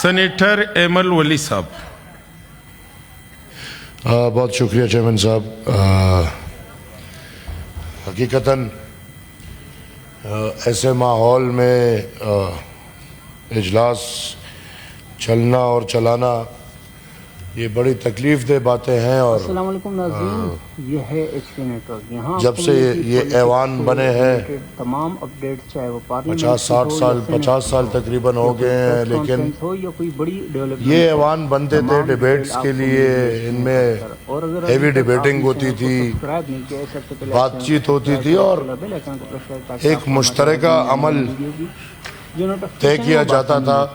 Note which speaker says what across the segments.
Speaker 1: Senator ایمل ولی صاحب.
Speaker 2: بہت شکریہ چیئرمین صاحب. حقیقتاً ایسے ماحول میں اجلاس چلنا اور چلانا یہ بڑی تکلیف دہ باتیں ہیں. اور
Speaker 3: السلام علیکم ناظرین، یہ ہے ایچ پی نیٹ ورک. یہاں
Speaker 2: جب سے یہ ایوان بنے ہیں
Speaker 3: تمام اپڈیٹ چاہے وہ
Speaker 2: 50 سال تقریباً ہو گئے ہیں، لیکن یہ ایوان بنتے تھے ڈیبیٹس کے لیے. ان میں ہیوی ڈیبیٹنگ ہوتی تھی، بات چیت ہوتی تھی اور ایک مشترکہ عمل طے کیا جاتا تھا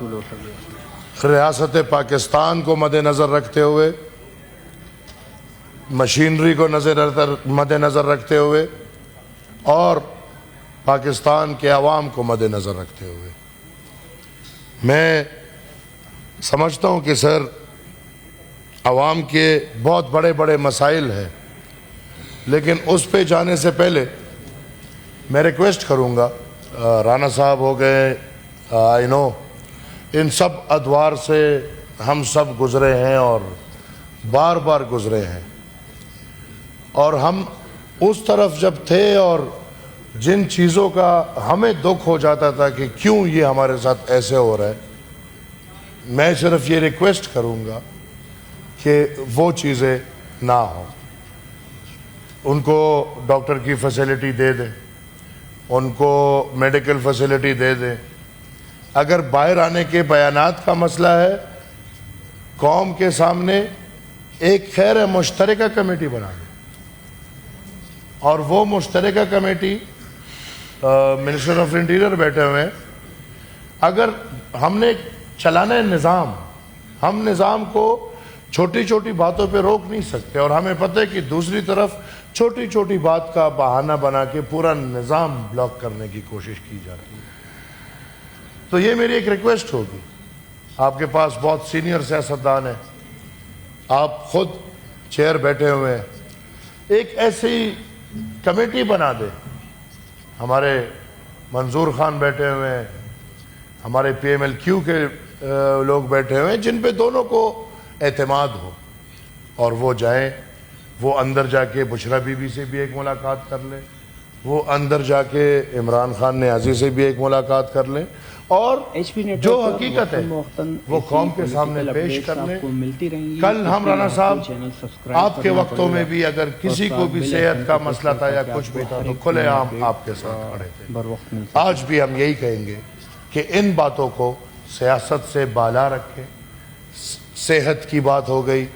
Speaker 2: ریاست پاکستان کو مد نظر رکھتے ہوئے، مشینری کو مد نظر رکھتے ہوئے اور پاکستان کے عوام کو مد نظر رکھتے ہوئے. میں سمجھتا ہوں کہ سر عوام کے بہت بڑے بڑے مسائل ہیں، لیکن اس پہ جانے سے پہلے میں ریکویسٹ کروں گا، رانا صاحب ہو گئے، آئی نو ان سب ادوار سے ہم سب گزرے ہیں اور بار بار گزرے ہیں، اور ہم اس طرف جب تھے اور جن چیزوں کا ہمیں دکھ ہو جاتا تھا کہ کیوں یہ ہمارے ساتھ ایسے ہو رہا ہے، میں صرف یہ ریکویسٹ کروں گا کہ وہ چیزیں نہ ہوں. ان کو ڈاکٹر کی فیسلٹی دے دیں، ان کو میڈیکل فیسلٹی دے دیں. اگر باہر آنے کے بیانات کا مسئلہ ہے، قوم کے سامنے ایک خیر مشترکہ کمیٹی بنا دیں، اور وہ مشترکہ کمیٹی منسٹر آف انٹیریئر بیٹھے ہوئے ہیں. اگر ہم نے چلانا ہے نظام، ہم نظام کو چھوٹی چھوٹی باتوں پہ روک نہیں سکتے، اور ہمیں پتہ ہے کہ دوسری طرف چھوٹی چھوٹی بات کا بہانہ بنا کے پورا نظام بلاک کرنے کی کوشش کی جاتی ہے. تو یہ میری ایک ریکویسٹ ہوگی. آپ کے پاس بہت سینئر سیاستدان ہیں، آپ خود چیئر بیٹھے ہوئے ہیں، ایک ایسی کمیٹی بنا دیں. ہمارے منظور خان بیٹھے ہوئے ہیں، ہمارے پی ایم ایل کیو کے لوگ بیٹھے ہوئے ہیں، جن پہ دونوں کو اعتماد ہو، اور وہ جائیں، وہ اندر جا کے بشرا بی بی سے بھی ایک ملاقات کر لیں، وہ اندر جا کے عمران خان نیازی سے بھی ایک ملاقات کر لیں، اور جو حقیقت ہے وہ قوم کے سامنے پیش کر لیں. کل ہم رانا صاحب آپ کے وقتوں میں بھی اگر کسی کو بھی صحت کا مسئلہ تھا یا کچھ بھی تھا تو کھلے عام آپ کے ساتھ کھڑے تھے. آج بھی ہم یہی کہیں گے کہ ان باتوں کو سیاست سے بالا رکھیں. صحت کی بات ہو گئی،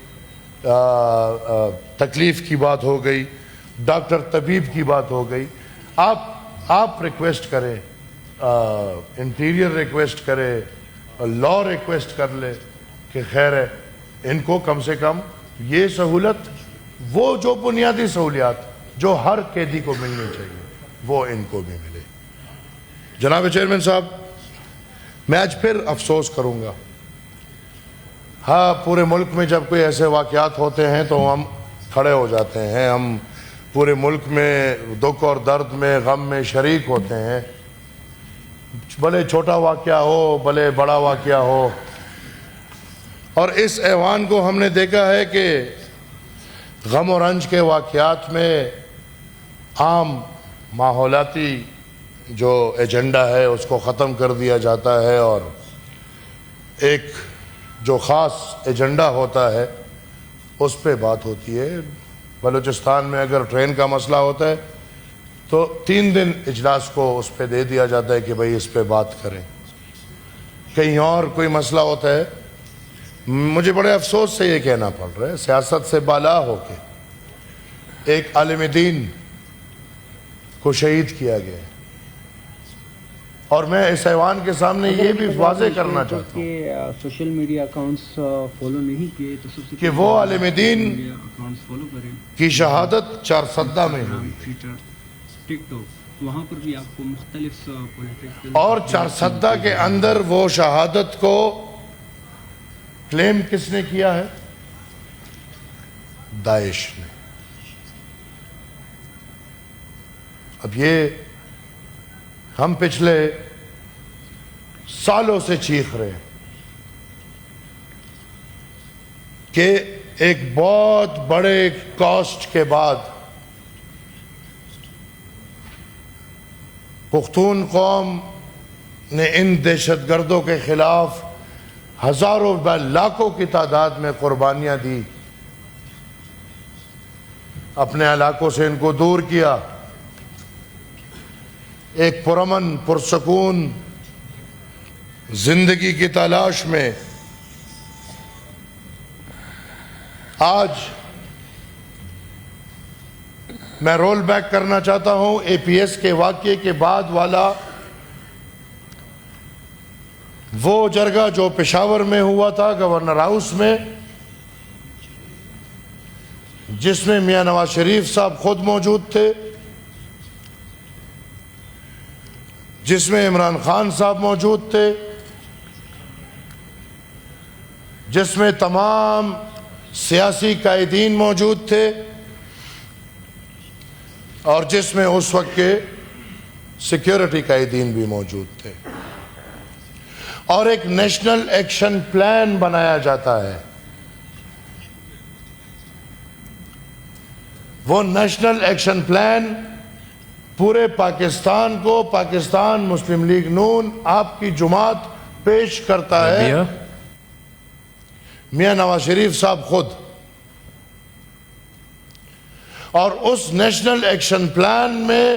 Speaker 2: تکلیف کی بات ہو گئی، ڈاکٹر طبیب کی بات ہو گئی. آپ ریکویسٹ کریں، انٹیریئر ریکویسٹ کرے، لا ریکویسٹ کر لے کہ خیر ہے ان کو کم سے کم یہ سہولت، وہ جو بنیادی سہولیات جو ہر قیدی کو ملنی چاہیے وہ ان کو بھی ملے. جناب چیئرمین صاحب، میں آج پھر افسوس کروں گا. ہاں، پورے ملک میں جب کوئی ایسے واقعات ہوتے ہیں تو ہم کھڑے ہو جاتے ہیں، ہم پورے ملک میں دکھ اور درد میں غم میں شریک ہوتے ہیں، بھلے چھوٹا واقعہ ہو بھلے بڑا واقعہ ہو. اور اس ایوان کو ہم نے دیکھا ہے کہ غم و رنج کے واقعات میں عام ماحولیاتی جو ایجنڈا ہے اس کو ختم کر دیا جاتا ہے، اور ایک جو خاص ایجنڈا ہوتا ہے اس پہ بات ہوتی ہے. بلوچستان میں اگر ٹرین کا مسئلہ ہوتا ہے تو 3 دن اجلاس کو اس پہ دے دیا جاتا ہے کہ بھئی اس پہ بات کریں. کہیں اور کوئی مسئلہ ہوتا ہے، مجھے بڑے افسوس سے یہ کہنا پڑ رہا ہے، سیاست سے بالا ہو کے ایک عالم دین کو شہید کیا گیا ہے. اور میں اس ایوان کے سامنے یہ بھی واضح کرنا چاہتا ہوں
Speaker 3: کہ سوشل میڈیا اکاؤنٹس فالو نہیں کیے تو سب سے
Speaker 2: کہ وہ عالم دین کی شہادت چارسدہ میں ہوئی،
Speaker 3: ٹک ٹاک وہاں پر بھی آپ کو مختلف
Speaker 2: اور چارسدہ کے اندر وہ شہادت کو کلیم کس نے کیا ہے؟ داعش نے. اب یہ ہم پچھلے سالوں سے چیخ رہے ہیں کہ ایک بہت بڑے کاسٹ کے بعد پختون قوم نے ان دہشت گردوں کے خلاف ہزاروں لاکھوں کی تعداد میں قربانیاں دی، اپنے علاقوں سے ان کو دور کیا، ایک پرامن پرسکون زندگی کی تلاش میں آج میں رول بیک کرنا چاہتا ہوں اے پی ایس کے واقعے کے بعد والا وہ جرگہ جو پشاور میں ہوا تھا گورنر ہاؤس میں، جس میں میاں نواز شریف صاحب خود موجود تھے، جس میں عمران خان صاحب موجود تھے، جس میں تمام سیاسی قائدین موجود تھے، اور جس میں اس وقت کے سیکیورٹی قائدین بھی موجود تھے، اور ایک نیشنل ایکشن پلان بنایا جاتا ہے۔ وہ نیشنل ایکشن پلان پورے پاکستان کو پاکستان مسلم لیگ نون آپ کی جماعت پیش کرتا ہے، میاں نواز شریف صاحب خود، اور اس نیشنل ایکشن پلان میں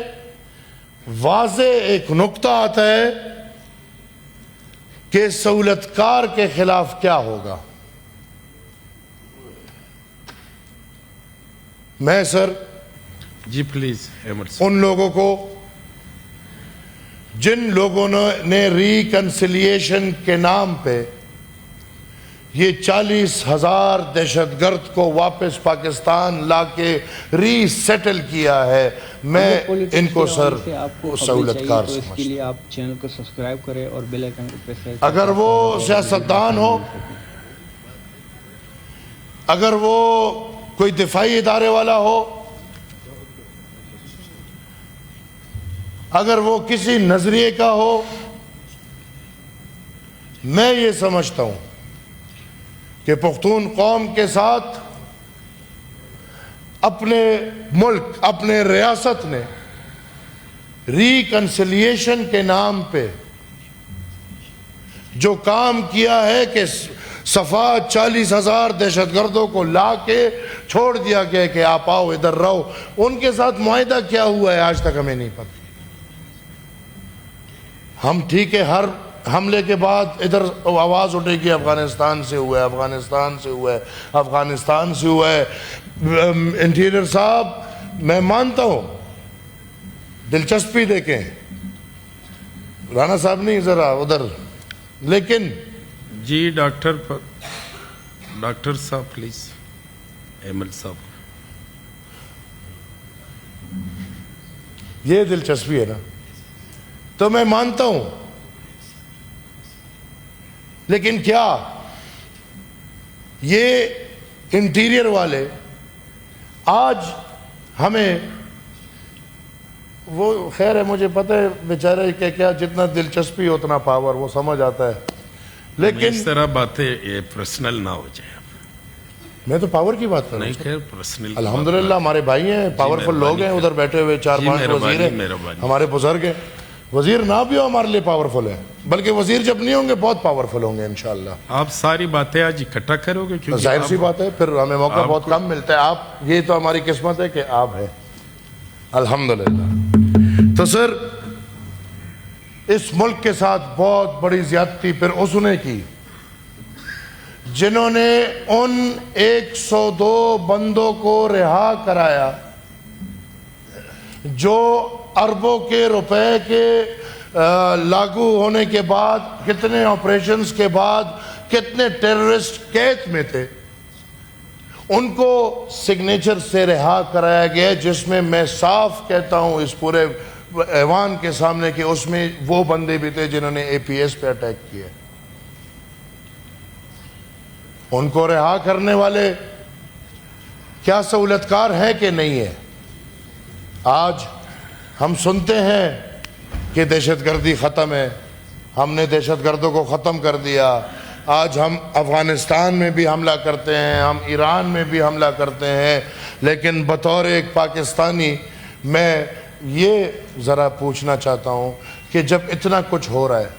Speaker 2: واضح ایک نقطہ آتا ہے کہ سہولت کار کے خلاف کیا ہوگا۔ میں سر
Speaker 1: جی پلیز احمد صاحب۔
Speaker 2: ان لوگوں کو، جن لوگوں نے ریکنسیلیشن کے نام پہ یہ 40,000 دہشت گرد کو واپس پاکستان لا کے ری سیٹل کیا ہے، میں ان کو سر سہولت کار
Speaker 3: تو اس کے
Speaker 2: سمجھتا
Speaker 3: لیے آپ چینل کو سبسکرائب کریں اور بیل آئیکن کو پریس کریں۔
Speaker 2: اگر وہ سیاستدان ہو، اگر وہ کوئی دفاعی ادارے والا ہو، اگر وہ کسی نظریے کا ہو، میں یہ سمجھتا ہوں کہ پختون قوم کے ساتھ اپنے ملک، اپنے ریاست نے ریکنسیلیشن کے نام پہ جو کام کیا ہے کہ صفا 40,000 دہشت گردوں کو لا کے چھوڑ دیا گیا کہ آپ آؤ ادھر رہو، ان کے ساتھ معاہدہ کیا ہوا ہے آج تک ہمیں نہیں پتہ۔ ہم ٹھیک ہے ہر حملے کے بعد ادھر آواز اٹھے گی افغانستان سے ہوا ہے، افغانستان سے ہوا ہے، افغانستان سے ہوا ہے۔ انٹیریئر صاحب میں مانتا ہوں، دلچسپی دیکھیں، رانا صاحب نہیں ذرا ادھر، لیکن
Speaker 1: جی ڈاکٹر صاحب پلیز احمد صاحب۔
Speaker 2: یہ دلچسپی ہے نا، تو میں مانتا ہوں، لیکن کیا یہ انٹیریئر والے آج ہمیں، وہ خیر ہے مجھے پتہ ہے بیچارے کہ کیا جتنا دلچسپی اتنا پاور، وہ سمجھ آتا ہے، لیکن
Speaker 1: اس طرح باتیں یہ پرسنل نہ ہو جائے۔
Speaker 2: میں تو پاور کی بات کر رہا
Speaker 1: نہیں
Speaker 2: ہوں۔
Speaker 1: خیر پرسنل
Speaker 2: الحمدللہ ہمارے بھائی ہیں، پاورفل لوگ ہیں ادھر بیٹھے ہوئے، 4-5 وزیر ہیں، ہمارے بزرگ ہیں۔ وزیر نہ بھی ہو ہمارے لیے پاورفل ہے، بلکہ وزیر جب نہیں ہوں گے بہت پاورفل ہوں گے انشاءاللہ۔
Speaker 1: آپ ساری باتیں آج اکٹھا کرو گے کیونکہ
Speaker 2: ظاہر سی بات ہے، پھر ہمیں موقع بہت کم ملتا ہے۔ آپ، یہ تو ہماری قسمت ہے کہ آپ ہیں الحمدللہ۔ تو سر اس ملک کے ساتھ بہت بڑی زیادتی پھر اس نے کی جنہوں نے ان 102 بندوں کو رہا کرایا جو اربوں کے روپے کے لاگو ہونے کے بعد، کتنے آپریشنز کے بعد، کتنے ٹیررسٹ قید میں تھے، ان کو سگنیچر سے رہا کرایا گیا، جس میں میں صاف کہتا ہوں اس پورے ایوان کے سامنے کہ اس میں وہ بندے بھی تھے جنہوں نے اے پی ایس پہ اٹیک کیا۔ ان کو رہا کرنے والے کیا سہولت کار ہیں کہ نہیں ہے؟ آج ہم سنتے ہیں کہ دہشت گردی ختم ہے، ہم نے دہشت گردوں کو ختم کر دیا، آج ہم افغانستان میں بھی حملہ کرتے ہیں, ہم ایران میں بھی حملہ کرتے ہیں, لیکن بطور ایک پاکستانی میں یہ ذرا پوچھنا چاہتا ہوں کہ جب اتنا کچھ ہو رہا ہے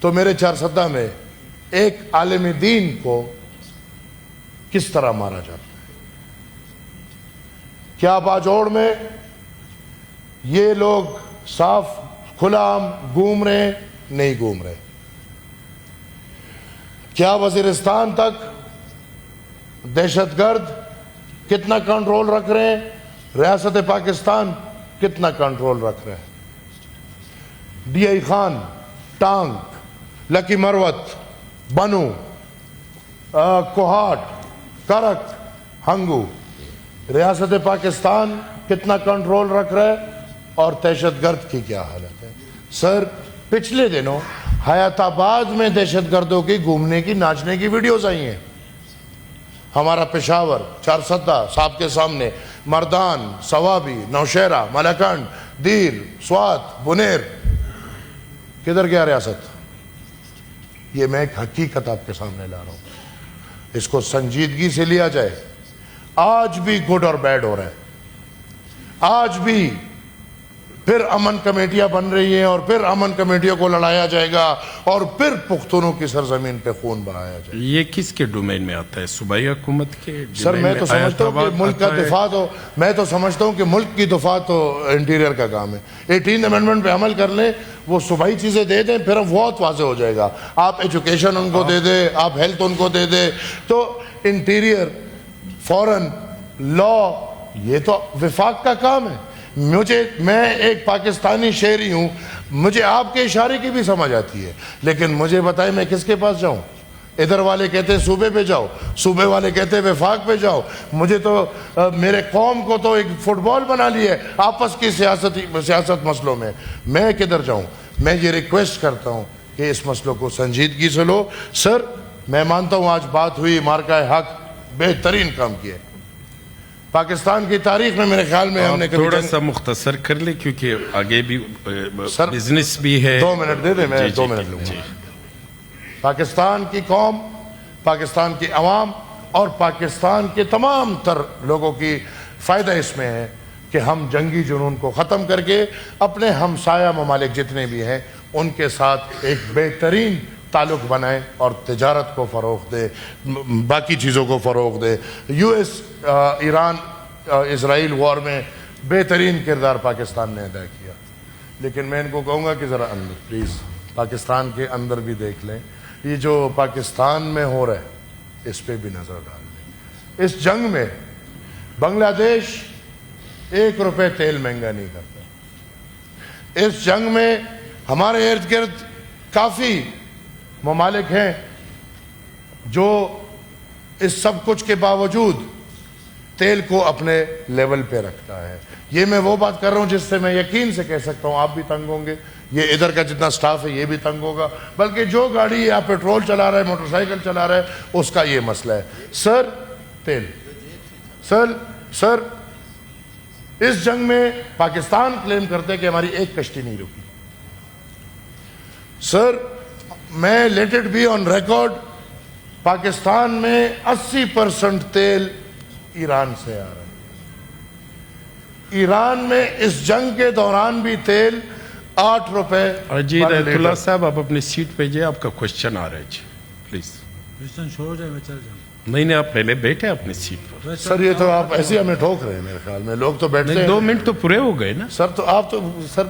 Speaker 2: تو میرے چارسدہ میں ایک عالم دین کو کس طرح مارا جاتا ہے؟ کیا باجوڑ میں یہ لوگ صاف کھلا عام گھوم رہے ہیں؟ نہیں گھوم رہے. کیا وزیرستان تک دہشت گرد کتنا کنٹرول رکھ رہے ہیں؟ ریاست پاکستان کتنا کنٹرول رکھ رہے ہیں؟ ڈی آئی خان, ٹانگ, لکی مروت, بنو, کوہاٹ, کرک, ہنگو, ریاست پاکستان کتنا کنٹرول رکھ رہا ہے اور دہشت گرد کی کیا حالت ہے؟ سر پچھلے دنوں حیات آباد میں دہشت گردوں کی گھومنے کی ناچنے کی ویڈیوز آئی ہیں. ہمارا پشاور, چارسدہ صاحب کے سامنے, مردان, سوابی, نوشہرہ, ملکنڈ, دیر, سوات, بنیر, کدھر گیا ریاست؟ یہ میں ایک حقیقت آپ کے سامنے لا رہا ہوں, اس کو سنجیدگی سے لیا جائے. آج بھی گڈ اور بیڈ ہو رہا ہے, آج بھی پھر امن کمیٹیاں بن رہی ہیں اور پھر امن کمیٹیوں کو لڑایا جائے گا اور پھر پختونوں کی سرزمین پہ خون بہایا جائے گا.
Speaker 1: یہ کس کے ڈومین میں آتا ہے؟ صوبائی حکومت کے؟
Speaker 2: سر میں تو سمجھتا ہوں کہ ملک کا دفاع تو, میں تو سمجھتا ہوں کہ ملک کی دفاع تو انٹیریئر کا کام ہے. 18 امینڈمنٹ پہ عمل کر لیں, وہ صوبائی چیزیں دے دیں, پھر بہت واضح ہو جائے گا. آپ ایجوکیشن ان کو دے دیں, آپ ہیلتھ ان کو دے دیں, تو انٹیریئر, فورن, لا, یہ تو وفاق کا کام ہے. میں ایک پاکستانی شہری ہوں, مجھے آپ کے اشارے کی بھی سمجھ آتی ہے, لیکن مجھے بتائیں میں کس کے پاس جاؤں؟ ادھر والے کہتے ہیں صوبے پہ جاؤ, صوبے والے کہتے ہیں وفاق پہ جاؤ. مجھے تو میرے قوم کو تو ایک فٹ بال بنا لیا ہے آپس کی سیاست مسئلوں میں. میں کدھر جاؤں؟ میں یہ ریکویسٹ کرتا ہوں کہ اس مسئلوں کو سنجیدگی سے لو. سر میں مانتا ہوں آج بات ہوئی, مارکہ حق بہترین کام کیا ہے پاکستان کی تاریخ میں. میرے خیال میں ہم نے
Speaker 1: تھوڑا سا مختصر کر لیں کیونکہ آگے بھی بزنس بھی ہے.
Speaker 2: 2 منٹ دے دیں, میں 2 منٹ لوں گا. پاکستان کی قوم, پاکستان کی عوام اور پاکستان کے تمام تر لوگوں کی فائدہ اس میں ہے کہ ہم جنگی جنون کو ختم کر کے اپنے ہمسایہ ممالک جتنے بھی ہیں ان کے ساتھ ایک بہترین تعلق بنائیں اور تجارت کو فروغ دے, باقی چیزوں کو فروغ دے. US ایران اسرائیل وار میں بہترین کردار پاکستان نے ادا کیا, لیکن میں ان کو کہوں گا کہ ذرا اندر پلیز پاکستان کے اندر بھی دیکھ لیں. یہ جو پاکستان میں ہو رہا ہے اس پہ بھی نظر ڈال لیں. اس جنگ میں بنگلہ دیش 1 روپے تیل مہنگا نہیں کرتا. اس جنگ میں ہمارے ارد گرد کافی ممالک ہیں جو اس سب کچھ کے باوجود تیل کو اپنے لیول پہ رکھتا ہے. یہ میں وہ بات کر رہا ہوں جس سے میں یقین سے کہہ سکتا ہوں آپ بھی تنگ ہوں گے, یہ ادھر کا جتنا سٹاف ہے یہ بھی تنگ ہوگا, بلکہ جو گاڑی یا پیٹرول چلا رہا ہے, موٹر سائیکل چلا رہا ہے, اس کا یہ مسئلہ ہے. سر تیل, سر اس جنگ میں پاکستان کلیم کرتے کہ ہماری ایک کشتی نہیں رکی. سر میں let it be on record, Pakistan میں 80% تیل ایران سے آ رہا ہے. ایران میں اس جنگ کے دوران بھی تیل 8 روپے.
Speaker 1: جی رحمت اللہ صاحب آپ اپنی سیٹ پہ جائیں, آپ کا کوشچن آ رہا ہے جی پلیز.
Speaker 3: کوشچن شروع ہو جائے, میں چل جاؤں.
Speaker 1: نہیں آپ پہلے بیٹھے اپنی سیٹ پر.
Speaker 2: سر یہ تو آپ ایسے ہمیں ٹھوک رہے ہیں میرے خیال میں, لوگ تو بیٹھتے ہیں.
Speaker 1: 2 منٹ تو پورے ہو گئے نا
Speaker 2: سر. تو آپ تو سر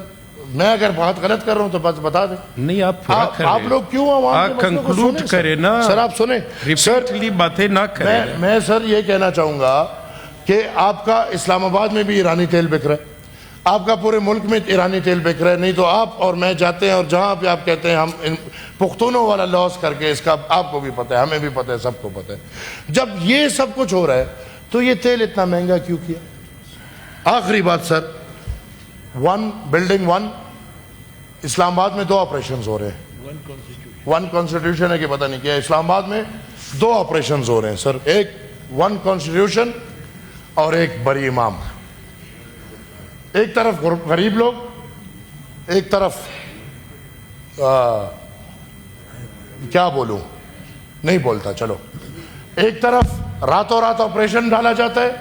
Speaker 2: میں اگر بات غلط کر رہا ہوں تو بس بتا دیں.
Speaker 1: نہیں آپ
Speaker 2: لوگ کیوں عوام کے مسئلوں کو
Speaker 1: کنکلوڈ
Speaker 2: سنیں
Speaker 1: کریں نا
Speaker 2: سر, آپ سنیں.
Speaker 1: ریپیٹلی باتیں نہ کریں.
Speaker 2: میں سر یہ کہنا چاہوں گا کہ آپ کا اسلام آباد میں بھی ایرانی تیل بک رہا ہے, آپ کا پورے ملک میں ایرانی تیل بک رہا ہے. نہیں تو آپ اور میں جاتے ہیں اور جہاں پہ آپ کہتے ہیں ہم پختونوں والا لاس کر کے, اس کا آپ کو بھی پتہ ہے, ہمیں بھی پتہ ہے, سب کو پتہ ہے. جب یہ سب کچھ ہو رہا ہے تو یہ تیل اتنا مہنگا کیوں کیا؟ آخری بات سر, بلڈنگ 1 اسلام آباد میں 2 آپریشنز ہو رہے ہیں. 1 کانسٹیٹیوشن ہے کہ پتہ نہیں کیا, اسلام آباد میں 2 آپریشنز ہو رہے ہیں سر. ایک 1 کانسٹیٹیوشن اور ایک بری امام. ایک طرف غریب لوگ, ایک طرف کیا بولوں, نہیں بولتا. چلو, ایک طرف راتوں رات آپریشن ڈالا جاتا ہے,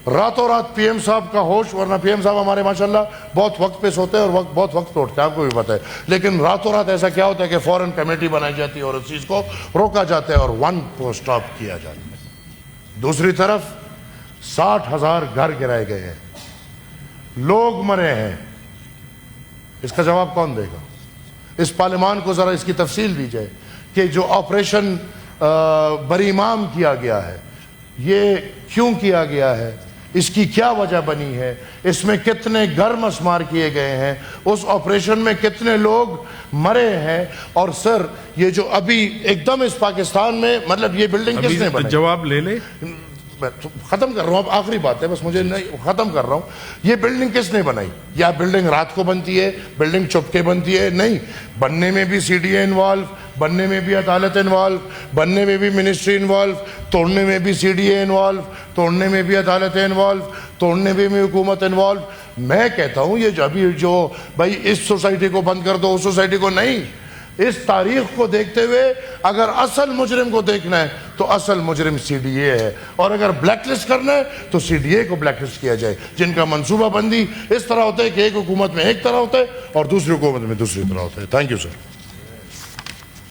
Speaker 2: راتوں رات پی ایم صاحب کا ہوش, ورنہ پی ایم صاحب ہمارے ماشاءاللہ بہت وقت پہ سوتے ہیں اور بہت وقت پہ اٹھتے ہیں, آپ کو بھی پتہ ہے, لیکن راتوں رات ایسا کیا ہوتا ہے کہ فوراً کمیٹی بنائی جاتی ہے اور اس چیز کو روکا جاتا ہے اور 1 کو سٹاپ کیا جاتا ہے. دوسری طرف 60,000 گھر گرائے گئے ہیں, لوگ مرے ہیں. اس کا جواب کون دے گا؟ اس پارلیمان کو ذرا اس کی تفصیل دی جائے کہ جو آپریشن بریمام کیا گیا ہے یہ کیوں کیا گیا ہے, اس کی کیا وجہ بنی ہے, اس میں کتنے گھر مسمار کیے گئے ہیں, اس آپریشن میں کتنے لوگ مرے ہیں. اور سر یہ جو ابھی ایک دم اس پاکستان میں, مطلب یہ بلڈنگ کس نے بنائی؟
Speaker 1: جواب لے لے,
Speaker 2: ختم کر رہا ہوں, اب آخری بات ہے بس, مجھے نہیں, ختم کر رہا ہوں. یہ بلڈنگ کس نے بنائی؟ یا بلڈنگ رات کو بنتی ہے, بلڈنگ چھپ کے بنتی ہے؟ نہیں, بننے میں بھی سی ڈی اے انوالو, بننے میں بھی عدالت انوالو, بننے میں بھی منسٹری انوالو, توڑنے میں بھی سی ڈی اے انوالو, توڑنے میں بھی عدالت انوالو, توڑنے میں بھی حکومت انوالو. میں کہتا ہوں یہ ابھی جو بھائی اس سوسائٹی کو بند کر دو, اس سوسائٹی کو نہیں. اس تاریخ کو دیکھتے ہوئے اگر اصل مجرم کو دیکھنا ہے تو اصل مجرم سی ڈی اے ہے, اور اگر بلیک لسٹ کرنا ہے تو سی ڈی اے کو بلیک لسٹ کیا جائے, جن کا منصوبہ بندی اس طرح ہوتا ہے کہ ایک حکومت میں ایک طرح ہوتا ہے اور دوسری حکومت میں دوسری طرح ہوتا ہے. Thank you sir.